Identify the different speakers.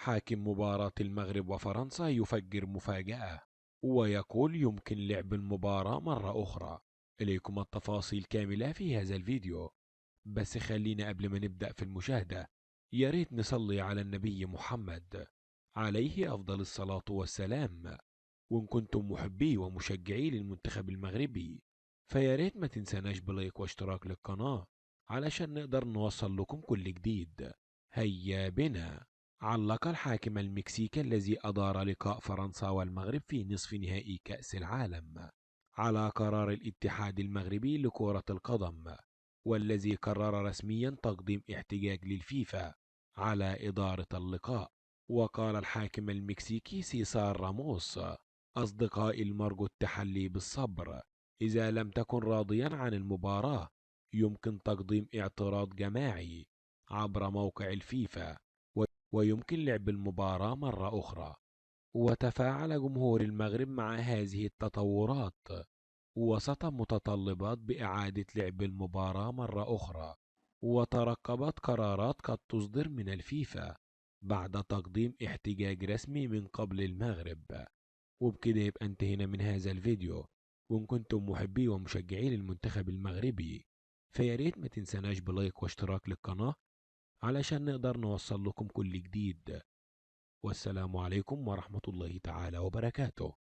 Speaker 1: حاكم مباراة المغرب وفرنسا يفجر مفاجأة ويقول يمكن لعب المباراة مرة أخرى. إليكم التفاصيل كاملة في هذا الفيديو، بس خلينا قبل ما نبدأ في المشاهدة ياريت نصلي على النبي محمد عليه أفضل الصلاة والسلام. وإن كنتم محبي ومشجعي للمنتخب المغربي فياريت ما تنساناش بلايك واشتراك للقناة علشان نقدر نوصل لكم كل جديد. هيا بنا. علق الحاكم المكسيكي الذي أدار لقاء فرنسا والمغرب في نصف نهائي كأس العالم على قرار الاتحاد المغربي لكرة القدم، والذي قرر رسميا تقديم احتجاج للفيفا على إدارة اللقاء. وقال الحاكم المكسيكي سيسار راموس: أصدقائي المرجو التحلي بالصبر. إذا لم تكن راضيا عن المباراة يمكن تقديم اعتراض جماعي عبر موقع الفيفا، ويمكن لعب المباراة مرة أخرى. وتفاعل جمهور المغرب مع هذه التطورات وسط متطلبات بإعادة لعب المباراة مرة أخرى، وترقبت قرارات قد تصدر من الفيفا بعد تقديم احتجاج رسمي من قبل المغرب. وبكده يبقى انتهينا من هذا الفيديو. وإن كنتم محبي ومشجعين المنتخب المغربي فياريت ما تنساناش بلايك واشتراك للقناة علشان نقدر نوصل لكم كل جديد. والسلام عليكم ورحمة الله تعالى وبركاته.